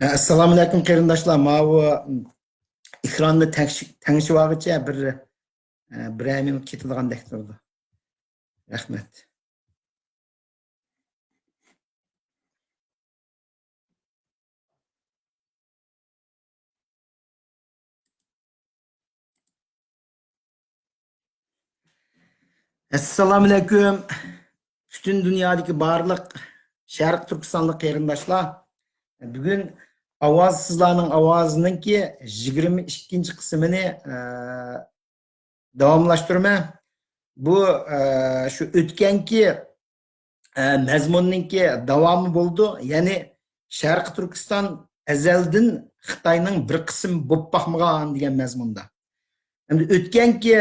Assalomu alaykum qarindoshlar. Mana bu ekronni tangishib bir minut ketilgandek turdi. Rahmat. Assalomu alaykum. Bütün dünyadaki barliq Sharq Turkistonlik qarindoshlar. Bugun ovoz sizlarning ovozininki 22-qismini davomlashtiraman. Bu shu o'tganki mazmunninki davomi bo'ldi. Ya'ni Sharq Turkiston azaldan Xitoyning bir qism bo'lib boqmagan degan mazmunda. Endi o'tganki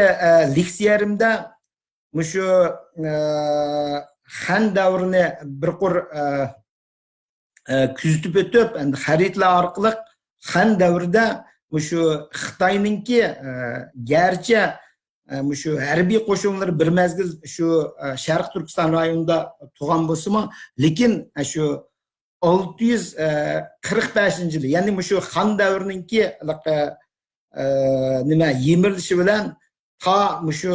leksiyarimda mushu Han davrini bir qur kuzatib o'tib, endi xaritlar orqali Han davrida mushu Xitoyninki garchi mushu harbiy qo'shinlar bir mezgil shu Sharq Turkiston rayonida tug'an bo'lsa-mu, lekin shu 645-yil, ya'ni mushu Han davrininki nima yemirilishi bilan ta mushu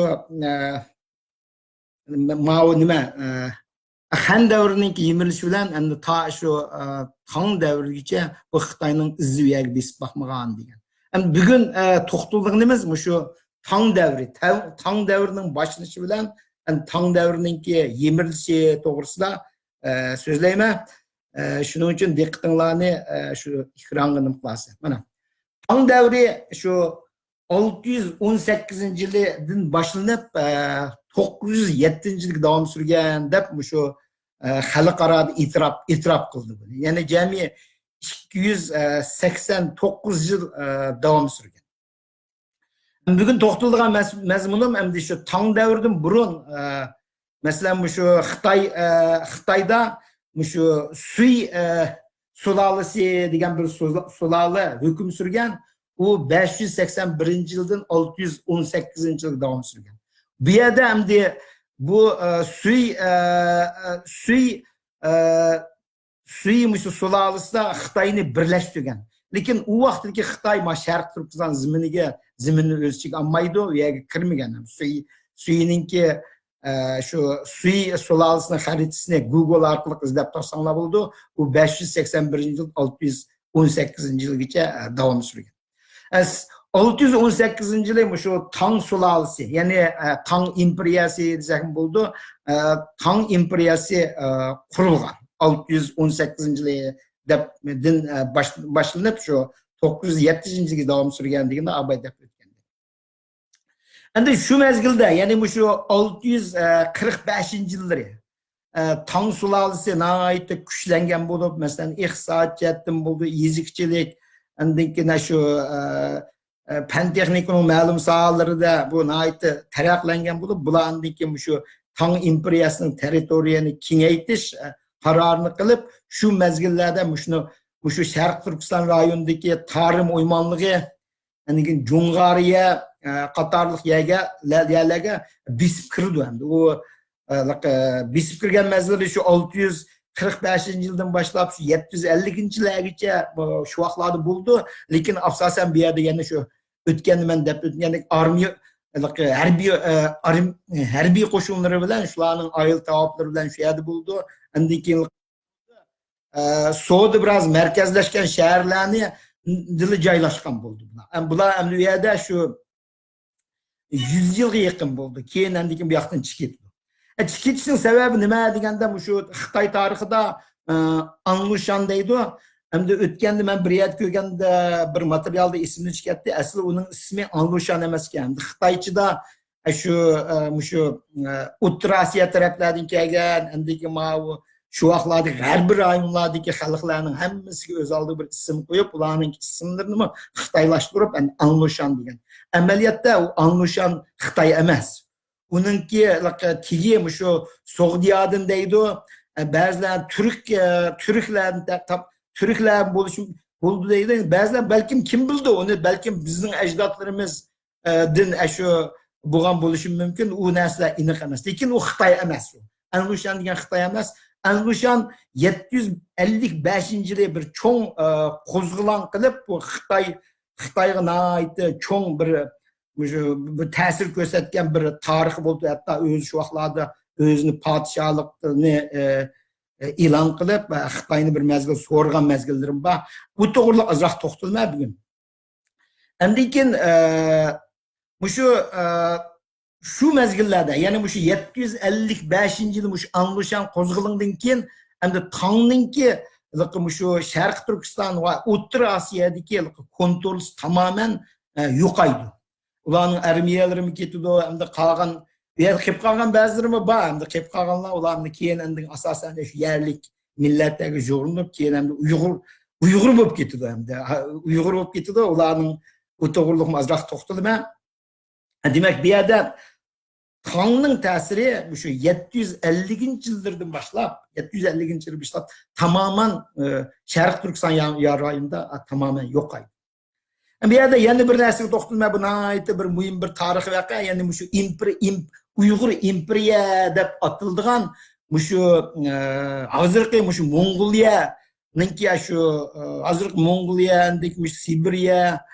ma'u nima Han davrininki yemirilishi bilan endi ta shu Tang davrigacha bu Xitoyning izviyaga besib boqmagan degan. Endi bugun to'xtalganimiz mushu Tang davri, Tang davrining boshlanishi bilan Tang davrininki yemirilishi to'g'risida so'zlayman. Shuning uchun diqqatinglarni shu ekranga nim qilasiz. Mana Tang davri shu 618-yildan boshlanib 907-yilga davom surgan deb shu xalqaro e'tirof qildi buni. Ya'ni jami 289 yil davom surgan. Bugun to'xtalgan mazmunim endi shu Tang davridan burun masalan shu Xitoyda shu Sui sulolasi degan bir sulola hukm surgan. U 581-yildan 618-yilga davom surgan. Bu yerda endi bu Sui mushu sulolasida Xitoyni birlashtirgan. Lekin u vaqtdagi Xitoy Sharq Turkiston ziminni o'z ichiga olmaydi, u yerga kirmagan. Suininki shu Sui sulolasining xaritasini Google orqali izlab topsanglar bo'ldi. U 581-yil 618-yilgacha davom surgan. 618-yili shu Tang sulolasi, ya'ni Tang imperiyasi desak bo'ldi. Tang imperiyasi qurilgan 618-yildan boshlanib shu 907-yilga davom surgan deganda abay deb o'tgan. Endi shu mezgilda, ya'ni shu 645-yillari Tang sulolasi nihoyatda kuchlangan bo'lib, masalan, iqtisod jihatdan bo'ldi, yezikchilik, endikina shu fan texnikaning ma'lum sohalarida bu nihoyatda taraqqiylangan bo'lib, bularniki shu Tang imperiyasining territoriyani kengaytirish qarorini qilib, shu mezgillarda shu Sharq Turkiston rayonidagi Tarim o'ymonligi, endiki Jung'ariya qatorliq yerlarga bisib kirdi. Endi u bisib kirgan mezgilda shu 645-yildan boshlab shu 750-yillargacha shu vaqtlarda bo'ldi. Lekin asosan bu yerda yana shu o'tgan men deb o'tgandek armiya harbiy qo'shinlari bilan shularning oil tavoblari bilan shu yerda bo'ldi. Endi keyin So'da biroz markazlashgan shaharlarni dili joylashgan bo'ldi. Bular endi u yerda shu 100 yilga yaqin bo'ldi. Keyin endi bu yoqdan chiqib ketdi. Chiqishning sababi nima deganda shu Xitoy tarixida Anlushan deydi. Endi o'tganda men bir yer ko'rganda bir materialda ismini chiqardi. Asli uning ismi Anlushan emas ekan. Xitoychida shu O'rta Osiyo taraflaridan kelgan, endi shu vaqtlarda g'arbiy rayonlardagi xalqlarning hammasiga o'z oldiga bir ism qo'yib, ularning ismlarini xitoylashtirib, Anlushan degan. Amaliyotda u Anlushan Xitoy emas. Uningki tigi shu So'g'diyodin deydi. Ba'zilar Turklar bo'lishi bo'ldi deydi. Ba'zilar balkim kim bildi uni, balkim bizning ajdodlarimiz din shu bo'lgan bo'lishi mumkin. U narsa aniq emas. Lekin u Xitoy emas. Anlushan degan Xitoy emas. Anlaşan 755 yılı bir çoğun kozgulan kılıp bu Xitayga naiti çoğun bir ta'sir ko'rsatgan bir tarixi bo'ldi. Hatto o'zi shu vaqtlarda o'zini podshohlikni e'lon qilib, Xitoyni bir mezgil so'rgan mezgillarim bor. Bu to'g'riliq ozroq to'xtalma bugun. Endi keyin şu mezgillarda, yani şu 755 yılı şu Anlaşan qo'zg'alindan keyin endi Tangninki şu Sharq Turkiston va O'rta Osiyodagi kontrol tamamen yo'qaydi. Ularning armiyalari ketdi, endi qolgan qilib qolgan ba'zilari bor, endi qilib qolganlar ularni keyin endi asosan shu yerlik millatlarga jo'rinib, keyin endi Uyg'ur bo'lib ketdi, endi Uyg'ur bo'lib ketdi, ularning bu to'g'riliq azroq to'xtalman. Demek bir yerda Tangning ta'siri şu 750 yıllardan başlap, 750 yıl başlap tamamen Sharq Turkiston yarayında tamamen yok aydı. Bir yerde yeni bir nesli toxtalma buna ait bir mühim bir tarihi vaka, yani şu Uyghur imperiya deb atıldıgan şu hazırki şu Mongoliya şu hazırki Mongoliya Sibirya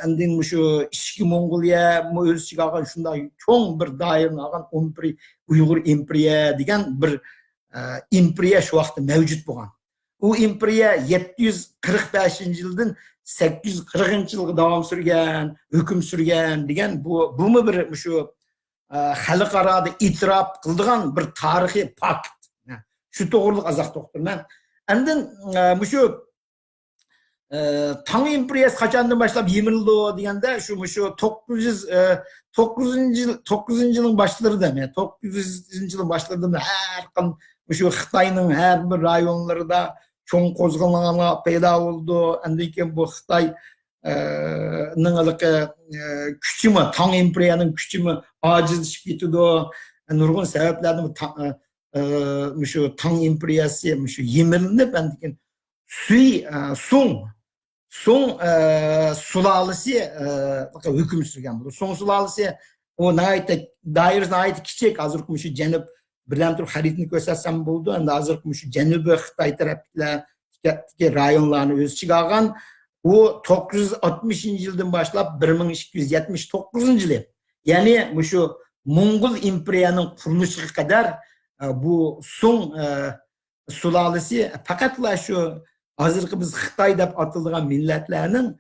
endin şu İşki Mongoliya o'z ichiga olgan shunday cho'ng bir doirani olgan Uyg'ur imperiya degan bir imperiya shu vaqtda mavjud bo'lgan. U imperiya 745 yildan 840 yilga davom surgan, hukm surgan degan bu mu bir shu xalqaro e'tirof qildigan bir tarixiy pakt. Shu to'g'riliq azoq to'xtalman. Endin shu Tang imperiyasi qachondan boshlab yemirildi deganda şu 900 yılın başlarında, 900 yılın başlarında her kan şu Xitayning her bir rayonlarida çoğun qo'zg'alonlar paydo bo'ldi. Endi keyin bu Xitoyning kuchimi, Tang imperiyaning kuchimi ojizlashib ketdi. Nurg'un sabablardan şu Tang imperiyasi şu yemirilib, endi keyin Song sulalisi hüküm sürgen bu. Song sulalisi o dairine ait kiçik hazır şu Cenub bilen tur haritini göstersem buldu. Endi hazır şu Cenub Xitoy tarafdagi rayonlarni o'z ichiga olgan. O 960 yıldan başlap 1279 yılı. Yani şu Mongol imperiyanın qurilishiga kadar bu Song sulalisi faqatla şu hazırki biz Xitoy deb atilgan millatlarning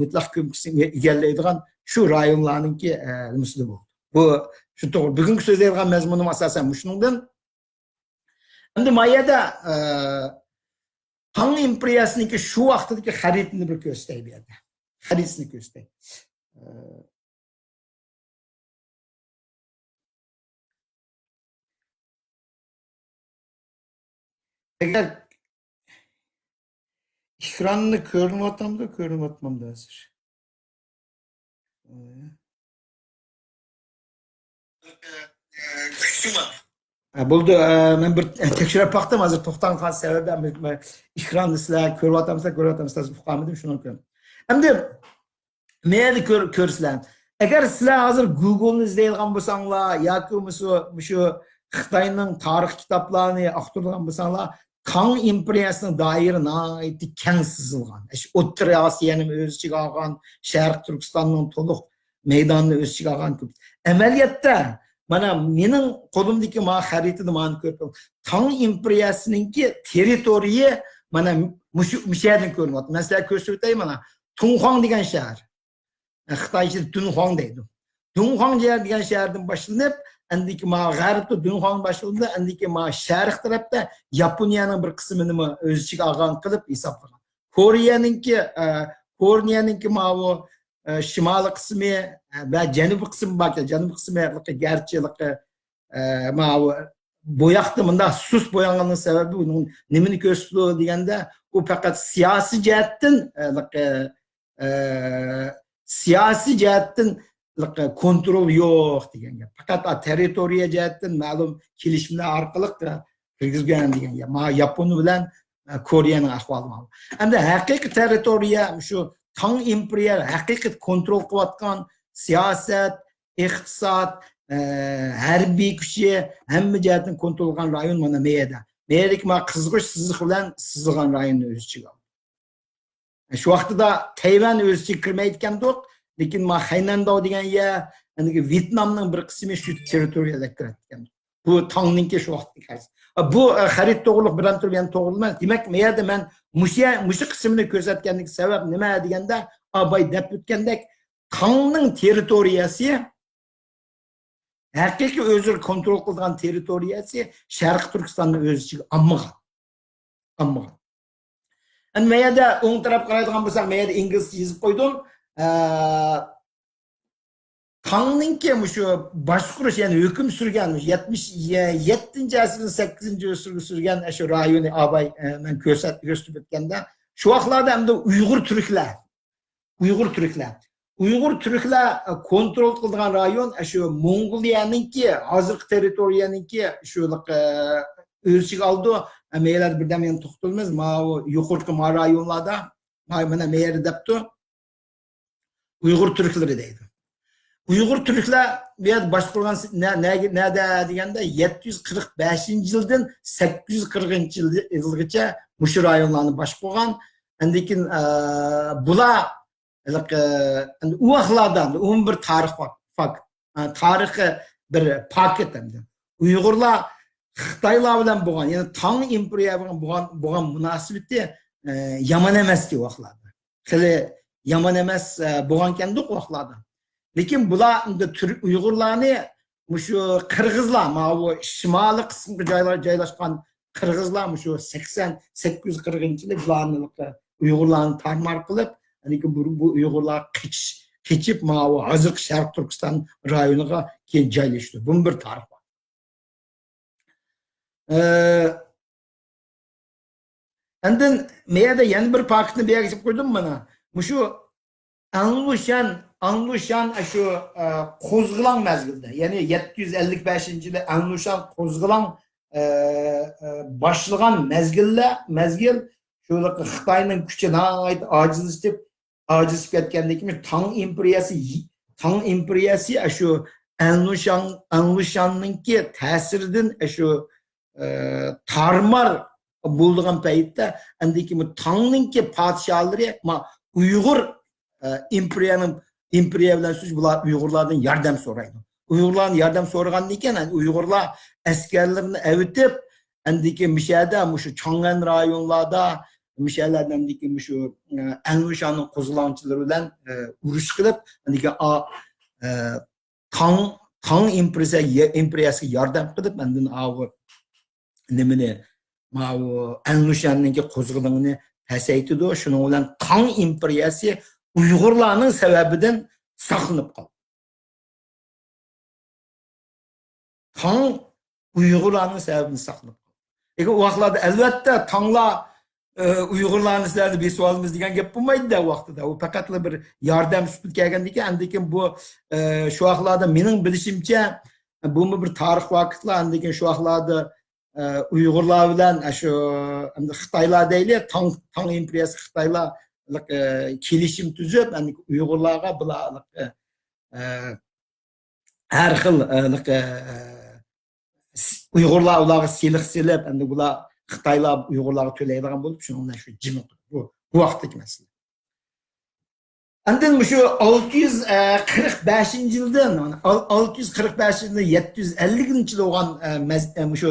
mutlaq ko'pchilikni egallaydigan shu rayonlarninki misli bu. Bu shu to'g'ri. Bugungi so'zlaydigan mazmunim asosan shuningdan. Endi mayada Tang imperiyasiniki shu vaqtdagi xaritini bir ko'rsatay bu yerda. Xaritini ko'rsatay. Agar ekranını ko'rinayotmam da hozir. Bo'ldi, men bir tekshirib baqdim, hozir to'xtagan sababi ekranni sizlar ko'ryapsizlar, uqolmadim, shuni ko'raman. Endi meni ko'rsizlar. Agar sizlar hozir Google'ni izlaydigan bo'lsanglar yoki shu Xitoyning tarix kitoblarini aqtirgan bo'lsanglar, Tang imperiyasının dairine keng sızılgan. O'rta Osiyoning o'z ichiga olgan, Sharq Turkistonning to'liq maydonini o'z ichiga olgan. Amaliyotda mana mening qo'limdagi xaritani mana ko'rib, Tang imperiyasininki territoriya mana shu yerdan ko'rinyapti. Men sizlarga ko'rsatay mana Tunhuang degan shahar. Xitoycha Tunhuang deydi. Tunhuang degan shahardan boshlanib endiki g'arbda Dunxon başlandı, endiki sharq tarafda Yaponiyaning bir qismini o'z ichiga olgan qilib hisoblagan. Koreyaninki bu shimoliy qismi va janubiy qismi bor. Janubiy qismi garchi bo'yoqda bunda sus bo'yanganning sababi uning nimani ko'rsatdi deganda, u faqat siyosiy jihatdan kontrol yo'q degan gap. Faqat territoriya jihatdan ma'lum kelishimlar orqali kirgizgan degan gap. Yaponiya bilan Koreyaning ahvoli. Endi haqiqiy territoriya shu Tang imperiya haqiqiy kontrol qilayotgan siyosat, iqtisod, harbiy kuchi hamma jihatdan kontrol qilgan rayon mana Meyada. Meyadagi ma qizg'ish siziq bilan sizilgan rayonni o'z ichiga oldi. Shu vaqtida Tayvan o'z ichiga kirmayotgandik, lekin ma Haynandao degan yer, Vyetnamning bir qismi shu territoriyaga kirgan. Bu Tangninki shu vaqtda. Bu xarid to'g'riliq bilan turgan to'g'ri emas. Demak, Meyada men mushu qismini ko'rsatganlik sabab nima deganda, Abay deb o'tgandek Tangning territoriyasi haqiqiy o'zi kontrol qilgan territoriyasi Sharq Turkistonni o'z ichiga olmagan. Meyada o'ng taraf qaraydigan bo'lsak, Meyada inglizcha yozib qo'ydim. Tangninki shu boshqarish, ya'ni hukm surgan 77-asrning 8-asrga surgan shu rayonni Abay men ko'rsatib o'tganda, shu vaqtlarda hamda Uyg'ur turklar kontrol qilgan rayon shu Mongoliyaninki, hozirgi territoriyaninki shu o'z ichiga oldi. Meylar birdan men to'xtalamiz. Mana yuqorqi rayonlarda mana meyer debdi. Uyg'ur turklari deydi. Uyg'ur turklar bu yerda boshqargan nada deganda 745-yildan 840-yilgacha mushu rayonlarni boshqargan. Lekin bular u vaqtlardan bir tarixi bir paket endi. Uyg'urlar Xitoylar bilan bo'lgan, ya'ni Tang imperiya bilan bo'lgan munosabati yomon emas ki vaqtlarda. Xili yomon emas bo'lgan ekan-da vaqtlarda. Lekin bular Uyg'urlarni shu qirg'izlar, mana bu shimoliy qismga joylashgan qirg'izlar shu 840-yilda bularni Uyg'urlarni tarmar qilib, lekin bu Uyg'urlar keçip mana bu hozirgi Sharq Turkiston rayoniga keyin joylashdi. Bunun bir tarix var. Endin meyada yana bir paktni bir yerga qo'ydim mana. Shu Anlushan shu qo'zg'alon mezgilda, ya'ni 755-yilda Anlushan qo'zg'alon başlagan mezgil shu Xitoyning kuchidan ojizlashib ketgandek Tang imperiyasi shu Anlushanninki ta'siridan shu tarmar bo'lgan paytda andiki Tangninki podshohlari Uyg'ur imperiya bilan siz bular Uyg'urlardan yordam so'raydi. Uyg'urlardan yordam so'ragandan keyin Uyg'urlar askarlarini avitib andiki mishada shu Chang'an rayonlarda mishalardan andiki shu Anlushanning qo'zg'olonchilari bilan urush qilib andiki Tang imperiyasiga yordam qilib andin nimani Anlushanning qo'zg'olonini pasaytidi. Shuning bilan Tang imperiyasi Uyg'urlarning sababidan saqlanib qoldi. Tang Uyg'urlarning sababidan saqlanib qoldi. Lekin u vaqtlarda albatta Tanglar Uyg'urlarni sizlarni besib olamiz degan gap bo'lmaydi-da vaqtida. U faqat bir yordam sutib kelgandan keyin bu shu vaqtlarda mening bilishimcha bu bir tarix vaqtlar, lekin shu vaqtlarda Uyg'urlar bilan shu Xitoylar deylik, Tang imperiyasi Xitoylar kelishim tuzib, Uyg'urlarga bular har xil Uyg'urlar ularga silik silib, endi bular Xitoylar Uyg'urlarga to'laydigan bo'lib, shundan shu jimi bu vaqtdagi masala. Endi shu 645-yildan 750-yilda bo'lgan shu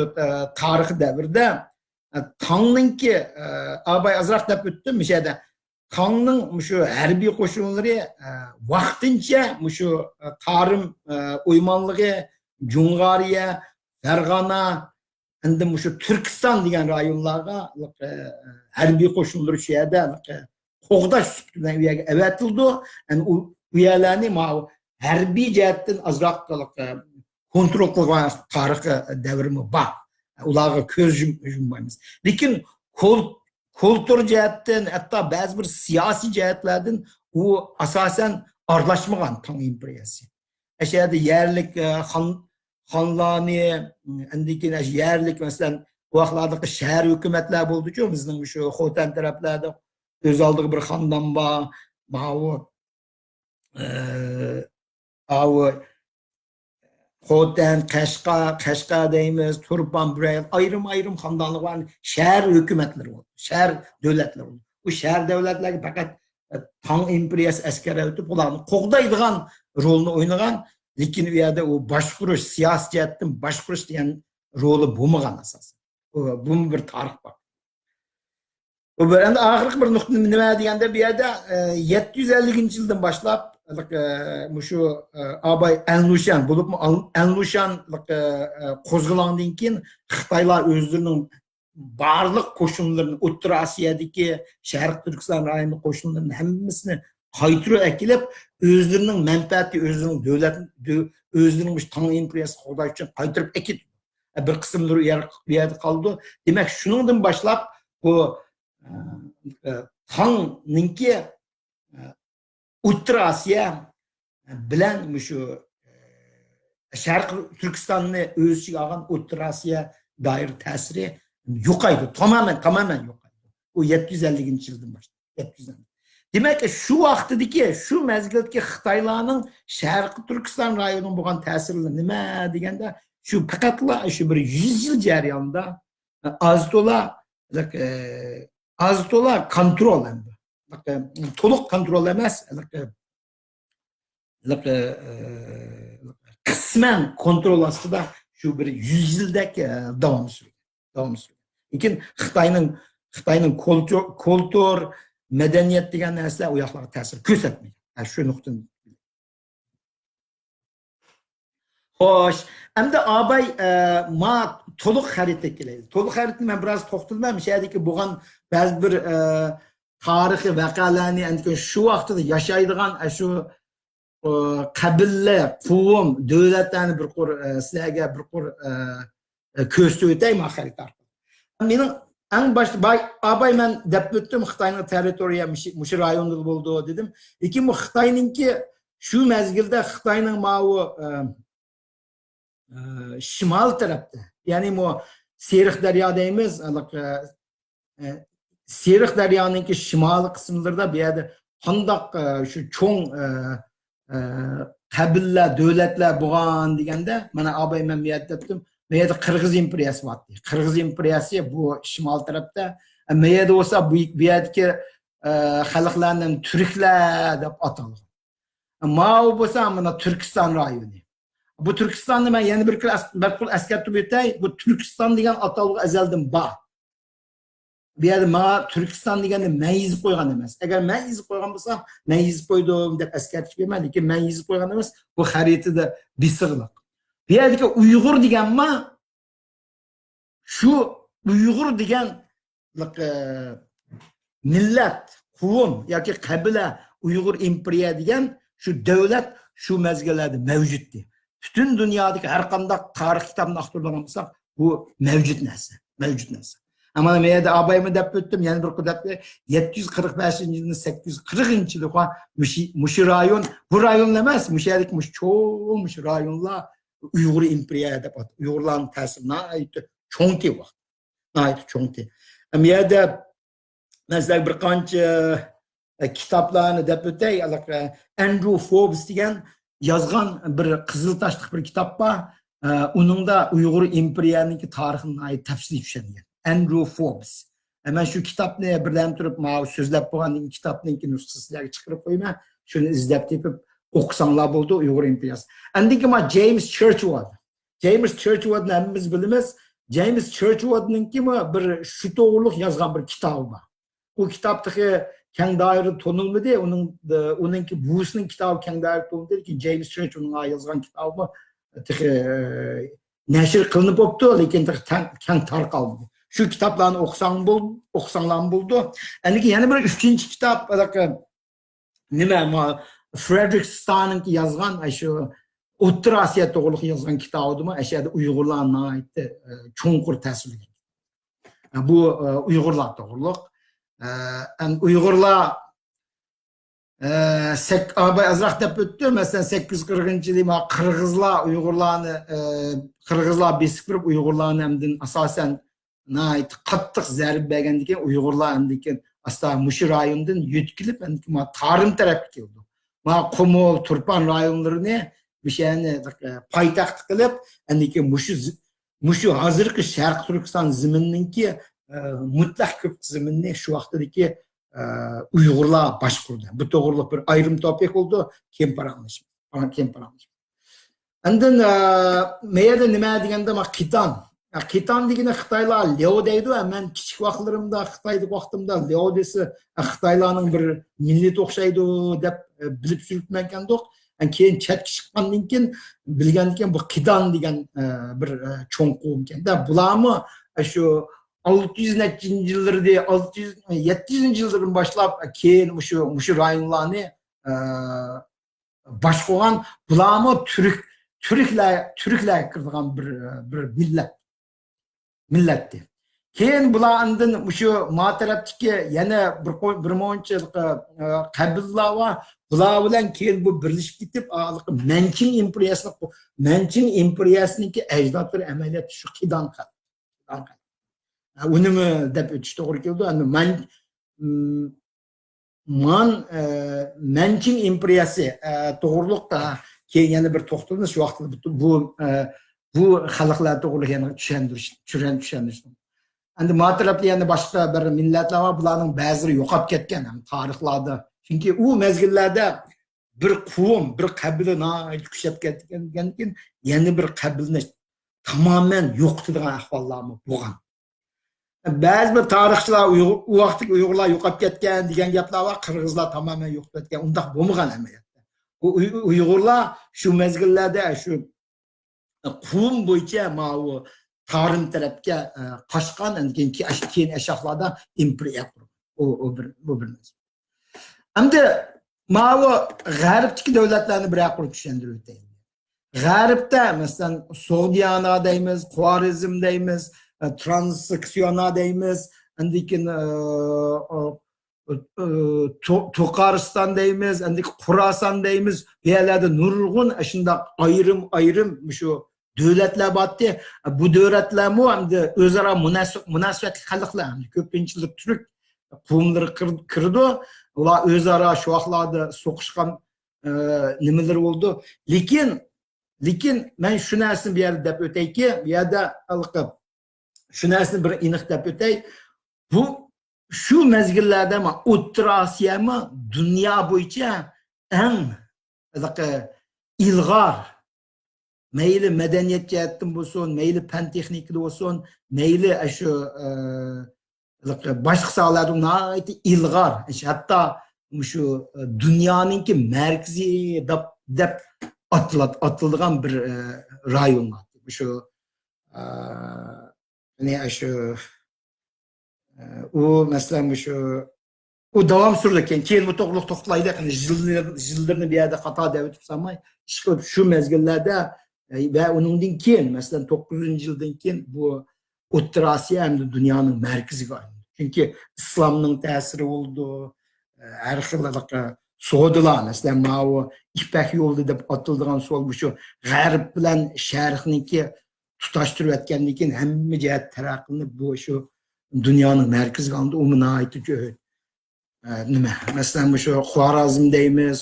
tarixi davrda Tangninki Abay azroq deb o'tdi, mishada Tangning shu harbiy qo'shinlari vaqtincha shu Tarim o'ymonligi, Jung'ariya, Farg'ona, endi shu Turkiston degan rayonlarga harbiy qo'shinlar shu yerda qo'g'dash bilan u yerga avatildi. U yerlarni harbiy jihatdan azroq kontrol qilgan tarixiy davrimi bor. Ularga ko'z yummaymiz. Lekin kultur jihatdan, hatto ba'zi bir siyosiy jihatlardan u asosan aralashmagan Tang imperiyasi. Shu yerda yerlik xonlarni, andiki yerlik masalan vaqtlarda shahar hukumatlar bo'ldi-ku, bizning shu Xotan taraflarda o'z oldiga bir xondan bor, Xotan, Qashqa deymiz, Turpan, Burayat, ayrım xonadonlar var. Shahar hukumatlar var. Shahar davlatlar var. Bu shahar davlatlarga faqat Tang imperiyasi askari o'tib, ularni qo'g'daydigan rolni o'ynagan, lekin u yerda u boshqarish, siyosiy jihatdan boshqarish degan roli bo'lmagan asosan. Bu bir tarix bor. Bu endi oxirgi bir nuqta nima deganda bu yerda 750-yildan boshlab şu Abay Enlushan bo'lib Enlushan qo'zg'algandan keyin Xitoylar o'zlarining barliq qo'shinlarini O'rta Osiyodagi Sharq Turkiston rayoni qo'shinlarini hammasini qaytirib kelib, o'zlarining manfaati, o'zlarining davlat, o'zlarining Tang imperiyasi qo'llash uchun qaytirib keldi. Bir qismlari u yerda qoldi. Demak, shuningdan boshlab bu Tang'ninki O'rta Osiyo bilan shu Sharq Turkistonni o'z ichiga olgan O'rta Osiyo doir ta'siri yo'qaydi, tamamen yo'qaydi. U 750-yildan boshlab 750. Demak, shu vaqtdagi, shu mezgildagi Xitoylarning Sharq Turkiston rayoniga bo'lgan ta'siri nima deganda, shu faqatla shu bir 100 yil jarayonida az to'la kontrol endi. To'liq kontrol emas, qisman kontrol ostida shu bir 100 yildek davom surgan. Lekin Xitoyning kultur, madaniyat degan narsalar u yoqlarga ta'sir ko'rsatmaydi. Shu nuqtani. Xo'sh, endi Abay ma to'liq xarita kelaydi. To'liq xaritni men biroz to'xtalmam, sherdagi bo'lgan ba'zi bir tarixiy voqealarni, endi shu vaqtda yashaydigan shu qabila, qavm, davlatlarni bir qor sizlarga bir qor ko'rsatib o'tayman xarita orqali. Mening eng boshda Abay men deb o'tdim, Xitoyning territoriya mush rayonda bo'ldi dedim. Lekin bu Xitoyninki shu mezgilda Xitoyning ma'u şimal tarafta, ya'ni bu Seriq daryo deymiz, Seriq daryoning shimoliy qismlarida bu yerda qandoq shu cho'ng qabilalar, davlatlar bo'lgan deganda, mana Abay men bu yerda aytdim, bu yerda Qirg'iz imperiyasi bor. Qirg'iz imperiyasi bu shimol tarafda, bu yerda bo'lsa bu yerdagi xalqlarning turklar deb atalgan. Mao bo'lsa mana Turkiston rayoni. Bu Türkistan'da ben yeni bir eskertip ötey, bu Türkistan degan atalıq ezelden bor. Bir yerde bana Türkistan degende men yezip koygan emas. Eğer men yezip koygan bolsam, men yezip koydum deb eskertip bermem, lekin men yezip koygan emas, bu xaritada bisiqliq. Bir yerdeki Uyghur degan ma, şu Uyghur degan millat, qavm yoki qabila, Uyghur imperiya degan şu davlat şu mezgillarda mavjuddi. Bütün dünyadaki her qanday tarix kitabını aktarlagan bolsak, bu mevcut narsa. Ama meyada Abay'ımı dep öttüm, yani bir kudaklı 745-yılın 840-yılı muşi rayon, bu rayon demez, muşedik çoğulmuş rayonlar Uyghur imperiya dep at. Uygurların tesirine ait çoğunti var. Ait çoğunti. Meyada mesela bir kanca kitaplarını dep ötey, Andrew Forbes degan yazgan bir Qiziltaşlıq bir kitap var. Onun da Uyghur imperiyaniki tarixine ait tafsili düşengen. Andrew Forbes. Hemen şu kitapni birden turib so'zlab bo'lgan kitapning nusxasini chiqarib qo'yman. Shuni izlab tepib o'qisanlar bo'ldi Uyg'ur imperiyasi. Endiki James Churchward. James Churchwardni hammamiz bilamiz. James Churchwardninki bir shu to'g'riliq yozgan bir kitobi bor. Bu kitobdagi keng doira tonilmadi, uningki buvisining kitobi keng doira tonildi, lekin James Church uning yozgan kitobi nashr qilinib bo'libdi, lekin keng tarqalmadi. Şu kitaplarni o'qisanlar bo'ldi. Endi yana bir 3-chi kitap nima Frederick Starr'ninki yozgan shu O'rta Osiyo to'g'riliq yozgan kitobimi, ashada Uyg'urlarga ait cho'nqur tasvirlangan. Bu Uyg'urlar to'g'riliq. Uyg'urlar azroq deb o'tdi, masalan 840-yilda Qirg'izlar besib kirib Uyg'urlarni hamdan asosan qattiq zarb bergandan keyin Uyg'urlar hamdan asta mush rayondan yutkilib tarim tarafga keldi. Qumul, Turpan rayonlarini müşani paytaxt qilib, andiki mushu hozirgi Sharq Turkiston zimininki mutlaq ko'p ziminni shu vaqtdagi Uyg'urlar boshqurdi. Bu to'g'riliq bir ayrim topik oldu, keyin paraqlashmiz. Ondan meyada nima deganda Qitan. Qitan degani Xitoylar Liao deydi, men kichik vaqtlarimda Xitoydagi vaqtimda Liao desa Xitoylarning bir millat o'xshaydi deb bilib yuribmankandoq. Keyin chatga chiqqandan keyin bilgandan bu Qitan degan bir cho'ng qavm ekanda. Bularmi shu 600 yillarda 700 yillardan boshlab keyin shu rayonlarni boshqargan bularmi Türkler kirdigan bir millatdi. Keyin bulardan shu matarafdagi yana bir moncha qabillar va bular bilan keyin bu birlashib ketib, Manching imperiyasininki ajdodlari amaliyoti shu Qidan qildi. Unimi deb o'tish to'g'ri keldi. Manching imperiyasi to'g'riliqda keyin yana bir to'xtaldi shu vaqtda bu xalqlar to'g'ri yana tushuntirishdim. Endi matarafli yana boshqa bir millatlar var, bularning ba'zilari yo'qolib ketgan tarixlarda. Chunki u mezgillarda bir qavm, bir qabila kuchab ketgandan keyin yana bir qabilni tamoman yo'qotadigan ahvollar bo'lgan. Ba'zi bir tarixchilar u vaqtdagi Uyg'urlar yo'qolib ketgan degan gaplar var, Qirg'izlar tamoman yo'qolib ketgan. Undaq bo'lmagan amaliyotda. Uyg'urlar shu mezgillarda shu qavm bo'yicha u tarım tarafga qochgan, keyin ashaqlarda imperiya qurdi. Bu bir narsa. Endi bu g'arbdagi davlatlarni bir qilib tushuntirib o'taylik. G'arbda masalan Sogdiana deymiz, Xorizm deymiz, Transaksiyona deymiz, andikin To'qariston deymiz, andik Xurason deymiz. Bu yerlarda nurg'un shunday ayrim shu davlatlar bordi. Bu davlatlarmi endi o'zaro munosabatli xalqlar, ko'pincha turk qavmlari kirdi. Ular o'zaro shu vaqtlarda so'qishgan nimalar bo'ldi. Lekin men shu narsani bu yerda deb o'tayki, bu yerda shu narsani bir aniq deb o'tay. Bu shu mezgillarda O'rta Osiyoni dunyo bo'yicha eng ilg'or mayli madaniyat jihatdan bo'lsin, mayli fan texnikada bo'lsin, mayli shu boshqa sohalarda ilg'or, hatto shu dunyoninki markaziy deb atiladigan bir rayonlar. Shu u masalan shu u davom surdi, keyin bu to'g'riliq to'xtalaydi. Yillarni bu yerda xato deb o'tib sanmay, shu mezgillarda ve undan keyin masalan 9-yildan keyin bu O'rta Osiyo hamda dunyoning markaziga aylandi. Chunki islomning ta'siri bo'ldi. Har xil savdolar, masalan bu Ipak yo'li deb atiladigan savdo shu g'arb bilan sharqniki tutashtirib o'tgandan keyin hamma jihat taraqqiyot bu shu dunyoning markaziga oldi. U nihoyatda ko'p. Nima? Masalan shu Xorazm deymiz,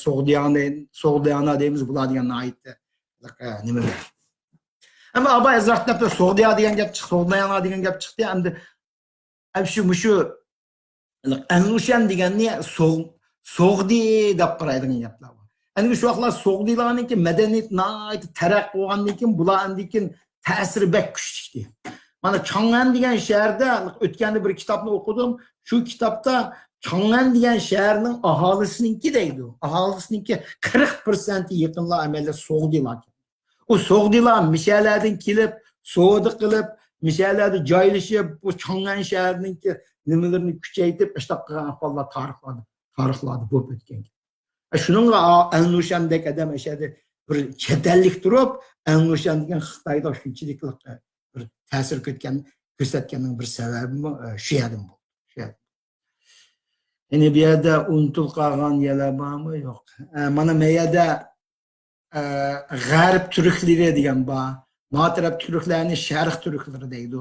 Sogdiana deymiz, bular degan nihoyatda nimalar. Ama Abay Ezraht'ta Sogdiya degan gap chiqdi, Sogdiana degan gap chiqdi. Endi shu Anushan deganni Sogdi deb qaraydigan gaplar bor. Endi shu vaqtlar Sogdilarniki madaniyat nihoyatda taraqqi bo'lgandan keyin bularning ta'siri bek kuchli. Mana Chang'an degan shaharda o'tganda bir kitobni o'qidim. Shu kitobda Chang'an degan shaharning aholisiniki deydi. Aholisiniki 40% yaqinlar amalda Sogdilar. O Sogdilar mishalardan kelib, savdo qilib, mishalarda joylashib, bu Chang'an shaharininki nimalarni kuchaytirib, ishta qilgan ahvollar tarixlarda bo'lib o'tgan. Shuningga Anushandek adam ashadi bir chetalik turib, Anushan degan Xitoyda shunchalik bir ta'sir ko'rsatganning bir sababi shu yerdan bo'ldi. Yine bir yerda unutilib qolgan yerlar bormi? Yo'q. Mana bu yerda g'arb turklari degan bor. Mataraf turklarni sharq turklari deydi.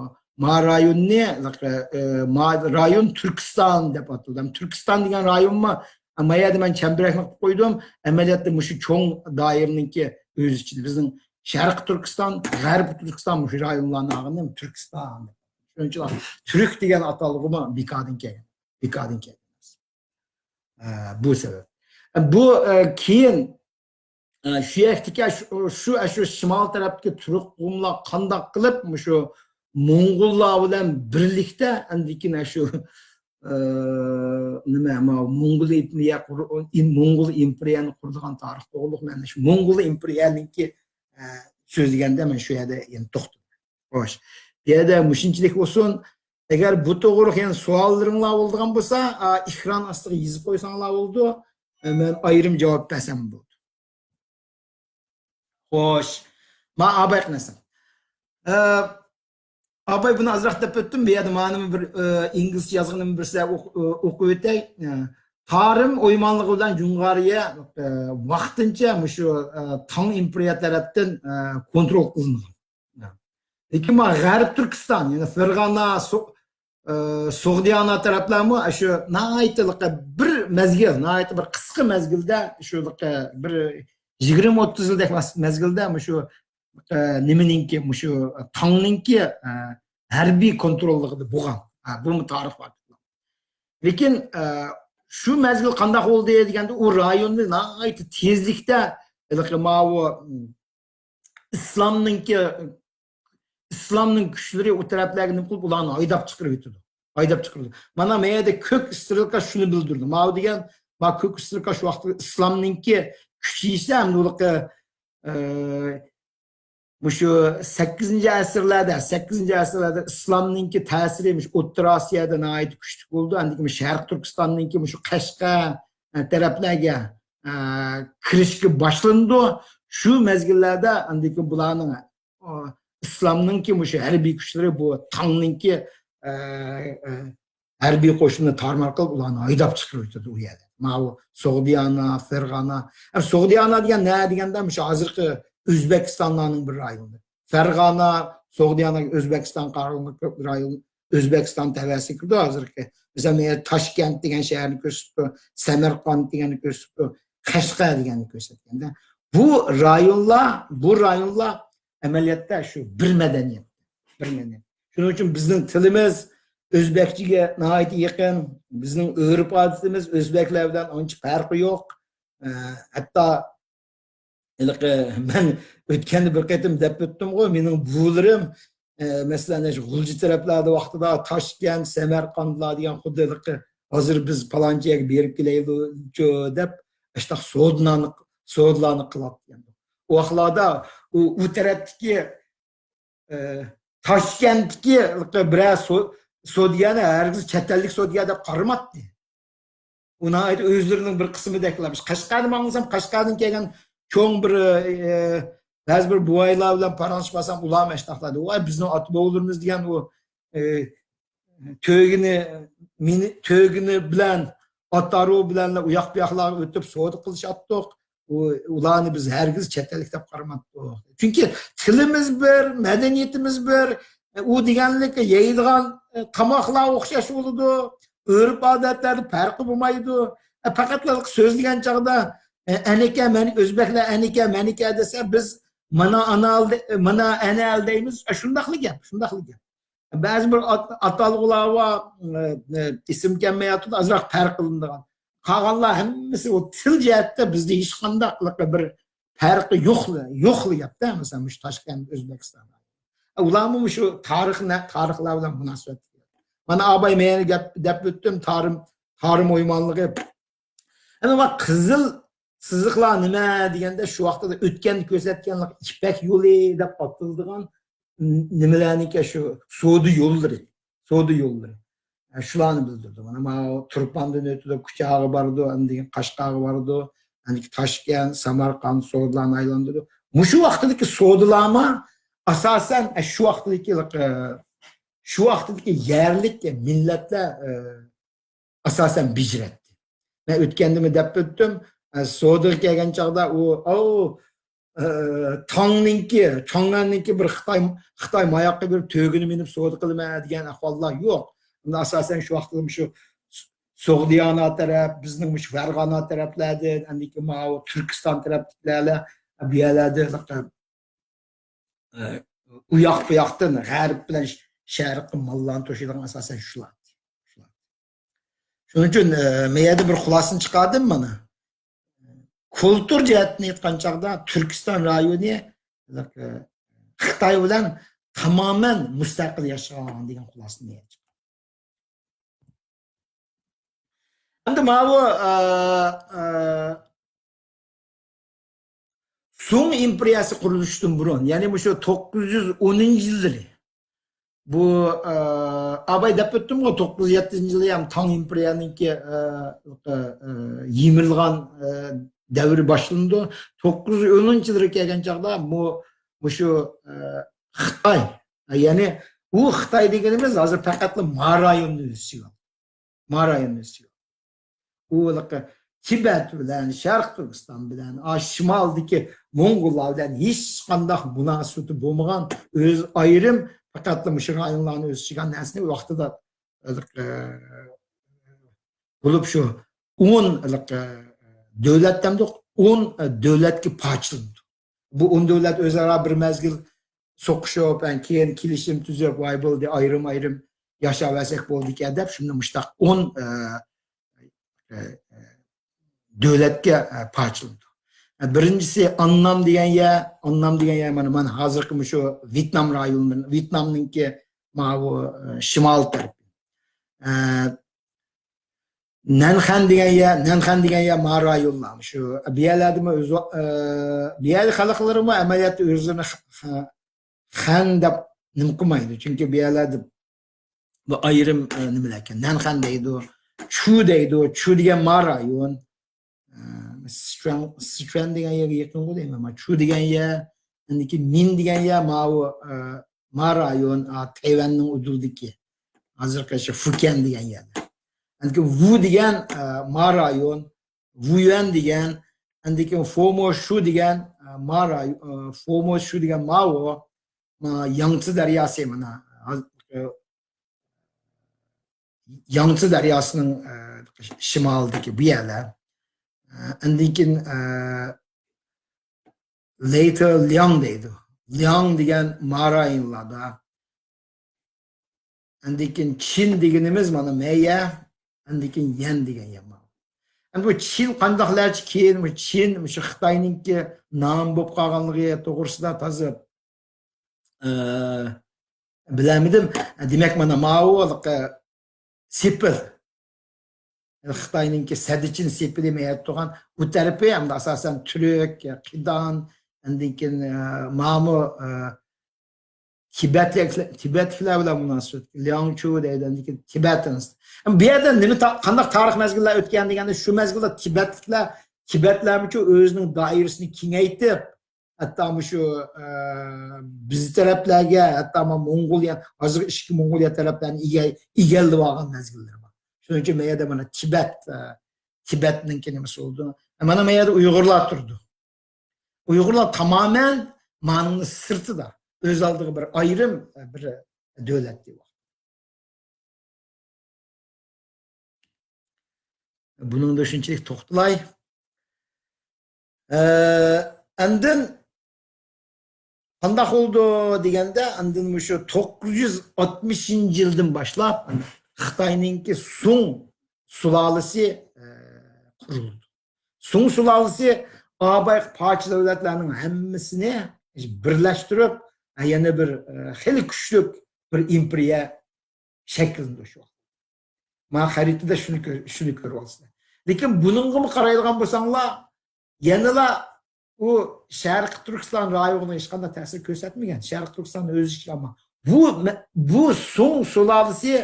Rayon Turkiston deb ataladi. Turkiston degan rayonmi Ama ya ben çembereklik koydum. Ameliyatda şu çoğun daireninki öz içinde. Bizim Şarkı Türkistan, Garip Türkistan şu rayonlarının ağında Türkistan. Önceler Türk diyen atalığımı bir kadın kelgen. Bir kadın kelgen. Bu sebep. Bu keyin şu yaktika şu şimal taraftaki Türk qumlar qandaq qilib şu Moğollar bilan birlikte andikina şu nima Moğol imperiyani qurdigan tarix to'g'riliq men shu Moğol imperiyaninki so'zlaganda men shu yerda endi to'xtadim. Xo'sh. Bu yerda mushunchalik bo'lsin. Agar bu to'g'ri yani savollaringlar bo'lgan bo'lsa, ekran ostiga yozib qo'ysanglar bo'ldi. Men ayrim javob bersam bo'ldi. Xo'sh. Men abay qilsam. Abay bunu azroq deb o'tdim. Bu yerda ma'lum bir inglizcha yozganimni birsa o'qib o'tay. Tarım oymanlığı bilan Jungariya vaqtincha shu Tang imperiyatlaridan kontrol qilingan. Lekin G'arb Turkiston, yani Ferg'ana, So'g'diyona taraflarmi shu naytiliqqa bir mezgil, nayti bir qisqa mezgilda shu bir 20-30 yildek mezgilda shu nimaninki shu Tangninki harbiy kontrolligida bo'lgan. Bu tarix bor. Lekin şu mezgil qandaq oldu deganda o rayonni nayti tezlikda İslamning kuchlari o taraflarga nima qilib ularni haydab chiqarib o'tdi. Haydab chiqardi. Mana meyada ko'k istilka shuni bildirdi. Ma'u degan ko'k istilka shu vaqtda islomningki kuchaysa hamda şu 8-asrlarda islomningki ta'siriymiş O'rta Osiyoda nayt kuchli bo'ldi. Andiki Sharq Turkistonninki shu Qashqa taraflarga kirishga boshlandi. Shu mezgillarda andiki bularning islomninki shu harbiy kuchlari bu Tangninki harbiy qo'shinni tarmar qilib ularni haydab chiqarib o'tdi u yerda. Ma'u So'g'diyona, Ferg'ana. So'g'diyona degan nima deganda shu hozirgi O'zbekistonning bir rayoni. Ferg'ana, So'g'diyona O'zbekiston qarorlik rayon, O'zbekiston tavasi kirdi hozirgi. Mesela Toshkent degan shaharni ko'rsatdi, Samarqand deganni ko'rsatdi, Qashqa deganni ko'rsatganda bu rayonlar amaliyotda shu bir madaniyat. Shuning uchun bizning tilimiz O'zbekchaga nihoyat yaqin, bizning urf-odatimiz O'zbeklar bilan ancha farqi yo'q. Hatto ben o'tganda bir qatim deb o'tdim-ku, mening buvlarim masalan shu G'ulji taraflarda vaqtida Toshkent, Samarqandlar degan xuddi hozir biz palonchiga berib kelaylik deb işte so'dlarni qiladi. O vaqtlarda u tarafdagi Toshkentdagi biroz so'diyani hargiz chet ellik so'diya deb qaramadi. Uni o'zlarining bir qismi deklamış. Qashqarni ma'lumsam Qashqardan kelgan çoğun bir ba'zi bir buvaylar bilan paranjlasam ular mashtaqladi. Voy bizning ota-bobolarimiz degan o to'gini bilan otaru bilan u yoq bu yoqlarga o'tib savdo qilishatdik. Ularni biz hargiz chet ellik deb qaramadik. Chunki tilimiz bir, madaniyatimiz bir, u deganlik yeydigan tomoqlar o'xshash bo'ladi. Urf-odatlar farqi bo'lmaydi. Faqat so'zlagan chog'da anaka men O'zbeklar anaka desa biz mana ana aldaymiz. Shundaqli gap. Ba'zi bir atalg'ular va ism kelmayapti, azroq farq qilingan. Qolganlar hammasi o til jihatda bizda hech qanday bir farqi yo'q gapda, masalan, Toshkent O'zbekiston. Ularmi shu tarixlar bilan munosabat. Mana abay men deb o'tdim tarım oymanlığı. Ama bak qizil siziqlar nima deganda shu vaqtda o'tgan ko'rsatganlik ipak yo'li deb atildigan nimalarniki shu savdo yo'llari. Shularni bildirdi. Mana Turpandan o'tdi, Kuchog'i bordi, andiki Qashqog'i bordi, andiki Toshkent, Samarqand savdolarni aylantirdi. Shu vaqtdagi savdolarma asosan shu vaqtdagi yerlik millatlar asosan bijratdi. Ben o'tgandimi deb o'tdim. Savdoga kelgan chog'da u Chang'anninki bir Xitoy mayoqqa bir to'gini minib savdo qilaman degan ahvollar yo'q. Unda asosan shu vaqtda shu Soğdiyana taraf, bizning Fergana taraflardan, andiki ma'u Türkistan taraflarla bu yerlarda u yoq bu yoqdan g'arb bilan sharqqa mollarni to'shaydigan asosan shular. Shuning uchun men yerda bir xulosani chiqardim mana. Kultur jihatini aytgan chog'da Turkiston rayoni Xitoy bilan tamoman mustaqil yashagan degan xulosani aytdim. Endi mana bu So'ng imperiyasi qurilishidan burun, ya'ni shu 910-yillar. Bu abay deb o'tdim-ku 907-yili ham Tang imperiyaninki yemirilgan davri boshlandi. 910-yilga kelgan chaqda bu shu Xitoy, ya'ni u Xitoy deganimiz hozir faqat Ma rayonni o'ziga. Ma rayonni o'ziga. U Tibet bilan, Sharq Turkiston bilan, shimoldagi Mo'ng'ullar bilan hech qanday munosabati bo'lmagan o'z ayrim faqat shu rayonlarni o'z ichiga narsani vaqtida bo'lib shu 10 davlatdan 10 davlatga parchalandi. Bu 10 davlat o'zaro bir mezgil so'qishib, keyin kelishim tuzib, voy bo'ldi, ayrim yashavasak bo'ldi deb shunda mushtaq 10 davlatga parchalandi. Birincisi Annam degan yer mana hozirgi shu Vyetnam rayoni, Vyetnamninki mana bu shimol tarafi. Nanxan degan yer ma rayonlar. Shu bu yerlardami o'z bu yer xalqlarimi amaliyotda o'zini xan deb nim qilmaydi. Chunki bu yerlarda bu ayrim nimalar ekan. Nanxan deydi, Chu degan ma rayon. Sichuan degan yerga yaqin bo'laymi? Mana Chu degan yer, andiki Min degan yer ma rayon, Tayvanning hududidagi. Hozirgi shu Fujian degan yer. Andiki Wu degan ma rayon, Wuyuan degan, andiki Formosa degan ma rayon, Formosa degan Yangtze daryosi mana. Yangtze daryosining shimolidagi bu yerlar. Andikin later Liang deydi. Liang degan marayinlarda. Andikin Chin deganimiz mana Meya, andikin Yan degan yer. Endi bu Chin qandoqlarchi keyin bu Chin shu Xitoyninki nom bo'lib qolganligi to'g'risida toza bilamidim. Demak mana Mao Sepil Xitoyninki Sadichin sepili meyat turgan bu tarafi ham asosan Turk, Qidan, andikin Mamu Tibetliklar bilan munosabat. Liangchu deydi, andikin Tibetans. Bu yerda nima qanday tarix mezgillar o'tgan deganda shu mezgilda Tibetlarmichu o'zining doirasini kengaytirib, hatto shu biz taraflarga, hatto Mong'oliya, hozir ishki Mong'oliya taraflarini egallab olgan mezgillar. Shuning uchun men yerda mana Tibetninki nimasi bo'ldi. Mana men yerda Uyg'urlar turdi. Uyg'urlar tamoman ma'noning sirtida, o'z oldiga bir ayrim bir davlat deb. Buning da shunchalik to'xtalay. Andin qanday bo'ldi deganda, andin shu 960-yildan boshlab Xitoyninki Sung sulolasi qurildi. Sung sulolasi Abay parcha davlatlarning hammasini birlashtirib, yana bir xil kuchli bir imperiya shakllanadi shu. Mana xaritada shuni ko'rib olsizlar. Lekin buningga qaraydigan bo'lsanglar, yanada u Sharq Turkiston rayoniga hech qanday ta'sir ko'rsatmagan. Sharq Turkiston o'zi ishlanma. Bu Sung sulolasi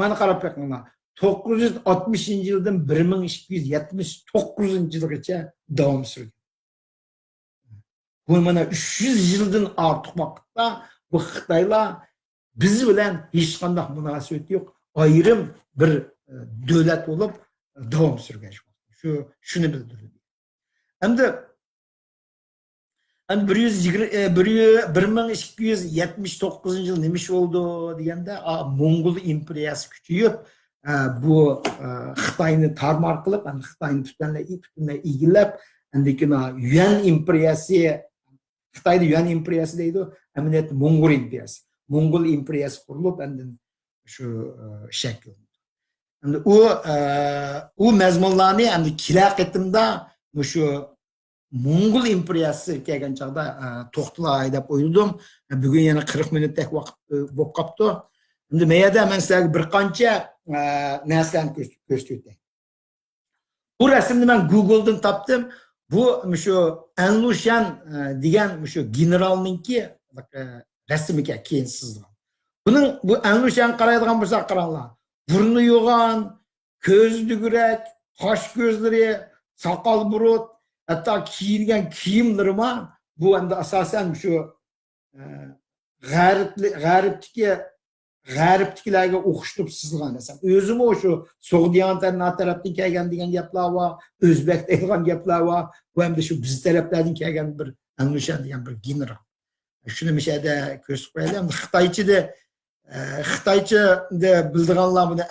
mana qarab bakinglar. 960-yildan 1279-yilgacha davom surgan. Bu mana 300 yildan ortiq vaqtda bu Xitoylar biz bilan hech qanday munosabat yo'q, ayrim bir davlat bo'lib davom surgan. Shuni bildirdi. Endi 1279-yil nima ish bo'ldi deganda, Mo'ng'ul imperiyasi kuchayib, bu Xitoyni tarmar qilib, Xitoyni butunlay egallab, Yuan imperiyasi, Xitoyda Yuan imperiyasi deydi, amaliyotda Mo'ng'ul imperiyasi. Mo'ng'ul imperiyasi qurilib, shu shakl. Endi u mazmunlarni endi kela qitimda shu Mo'ng'ul imperiyasi kelgan chaqda to'xtalay deb o'yladim. Bugun yana 40 minutdek vaqt bo'lib qolibdi. Endi men yerda men sizlarga bir qancha narsalarni ko'rsatay. Bu rasmni men Google'dan topdim. Bu shu Anlushan degan shu generalninki rasmiga keyin sizgan. Buning bu Anlushan qaraydigan bo'lsak qaranglar. Burni yo'g'on, ko'z dugurak, qosh ko'zlari, soqol burut, hatto kiyilgan kiyimlari bu endi asosan shu g'arbnikilarga o'xshatib sizgan desam. O'zim shu So'g'diyon tarafdan kelgan degan gaplar va o'zbek degan gaplar va bu ham shu biz taraflardan kelgan bir Anlushan degan bir general. Shuni mishada ko'rsatib qo'yaylik. Xitoycha bildiganlar buni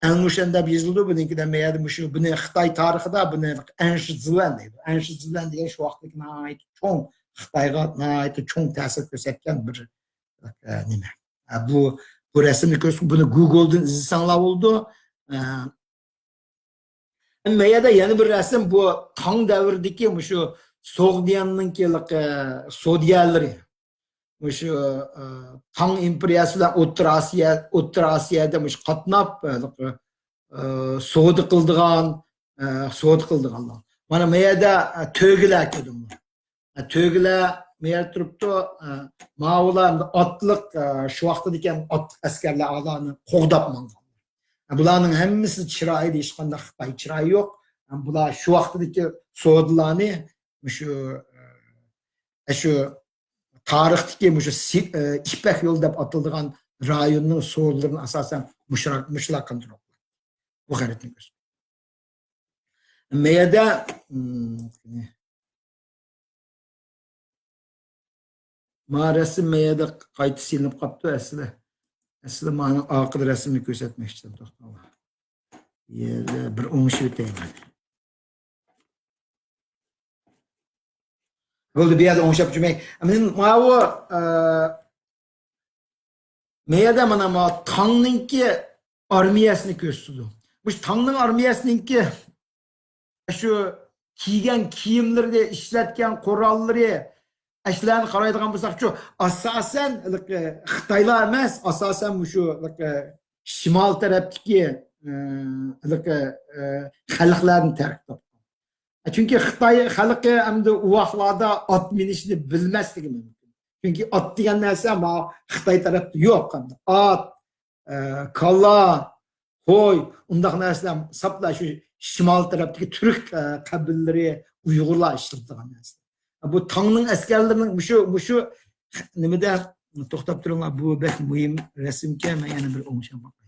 Anlushan deb yozildi. Bunikida meyada buni Xitoy tarixida buni Anshizlan deydi. Anshizlan degan shu vaqtdagi cho'ng Xitoyga cho'ng ta'sir ko'rsatgan bir nima. Bu rasmni ko'rib, buni Google'dan izlasanglar bo'ldi. Meyada yana bir rasm bu Tang davridagi shu So'g'diyonninki sodyalari. Shu Tang imperiyasi bilan O'rta Osiyada qatnab savdo qildiganlar. Mana meyada to'gilar keldim. To'gilar meyer turibdi, ma'ular otliq shu vaqtda ekan otliq askarlar alarni qo'g'dab mangan. Bularning hammasi chiroyli, hech qanday Xitoy chiroyi yo'q. Bular shu vaqtdagi savdolarni shu tarixdagi shu İpek yo'l deb atilgan rayonning savdolarini asosan mushlar qildirib. Bu g'aritni ko'z. Meyada Ma'rasi meyada qayta silinib qolibdi asli. Asli ma'ni oxir rasmni ko'rsatmoqchi edim, to'xtanglar. Yerda bir o'ngishib o'tayman. Bo'ldi, bu yerda o'ngishib jumay. Men ma'vu meyada mana Tangninki armiyasini ko'rsatdim. Bu Tangning armiyasiningki shu kiygan kiyimlarida ishlatgan qurolları ashlarni qaraydigan bo'lsak, shu asosan Xitoylar emas, asosan shu shimol tarafdagi xalqlarni tarqib. Chunki Xitoy xalqi endi u vaqtlarda ot minishni bilmasligi mumkin. Chunki ot degan narsa Xitoy tarafda yo'q. Ot, kalla, qo'y, undaq narsalar sapla shu shimol tarafdagi turk qabillari, Uyg'urlar ishlatgan narsa. Bu Tangning askarlarining shu nimada to'xtab turinglar, bu bek muhim rasmga men yana bir o'ngisham boqay.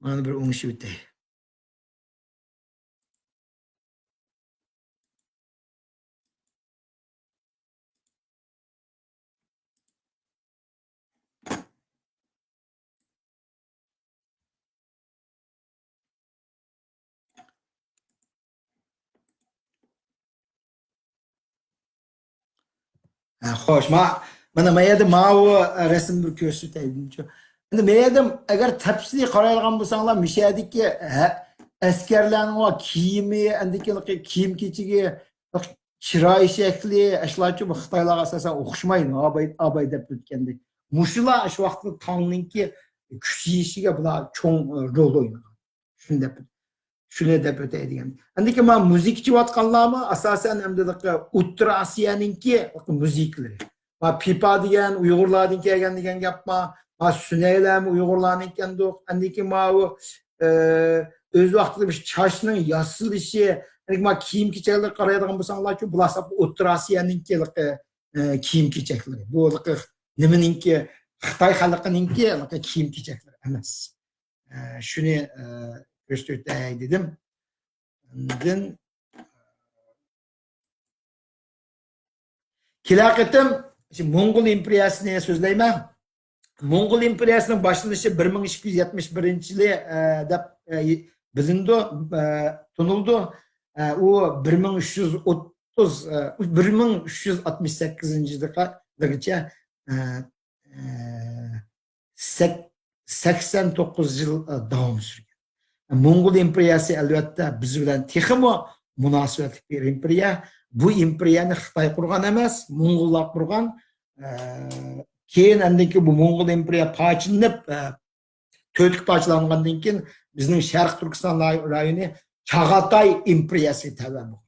Mana bir o'ngishib o'tay. Xo'sh, mana mayada ma'u rasmni ko'rsataydim. Endi meyada agar tafsiliy qaraydigan bo'lsanglar, mishadagi askarlarning kiyimi, endiki kiyim-kechigi, chiroy shakli, ashlarchi bu Xitoylarga asosan o'xshamaydi, abay deb o'tgandek. Mushular shu vaqtda Tangninki kuchayishiga bular cho'ng rol o'ynagan. Shuni deb o'taydigan. Endiki men muzik chivatganlarmi asosan hamdalika O'rta Osiyoninki muziklari. Va pipa degan Uyg'urlardan kelgan degan gapma, Sunaylarmi Uyg'urlarning ekandoq. Endiki o'z vaqtida bir chashning yasilishi, endiki kiyim-kechaklar qaraydigan bo'lsanglar-ku, bular O'rta Osiyoninki kiyim-kechaklari. Bu nimaninki Xitoy xalqininki kiyim-kechaklari emas. Shuni göstereyim dedim. Kilaqitim Mo'ng'ul imperiyasini so'zlayman. Moğol imperiyasının başlanışı 1271 dep bilindi, tunuldu. O 1330 1368-yılgacha 89 yıl davom sürgan. Moğol imperiyasi albatta biz bilan texmi munosabatli bir imperiya. Bu imperiyani Xitoy qurgan emas, Moğollar qurgan. Keyin andaki bu Moğol imperiya parçalanıp tötük parçalangandan keyin bizning Sharq Turkiston rayoni Chagatai imperiyasi tabi bu.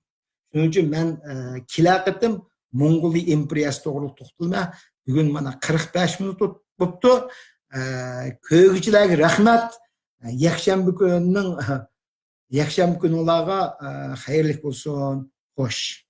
Shuning uchun men kilaqitim Moğol imperiyasi to'g'ri to'xtalma. Bugun mana 45 minut bo'libdi. Ko'ruvchilarga rahmat. Yakshanba kunining ularga xayrli bo'lsin. Xo'sh.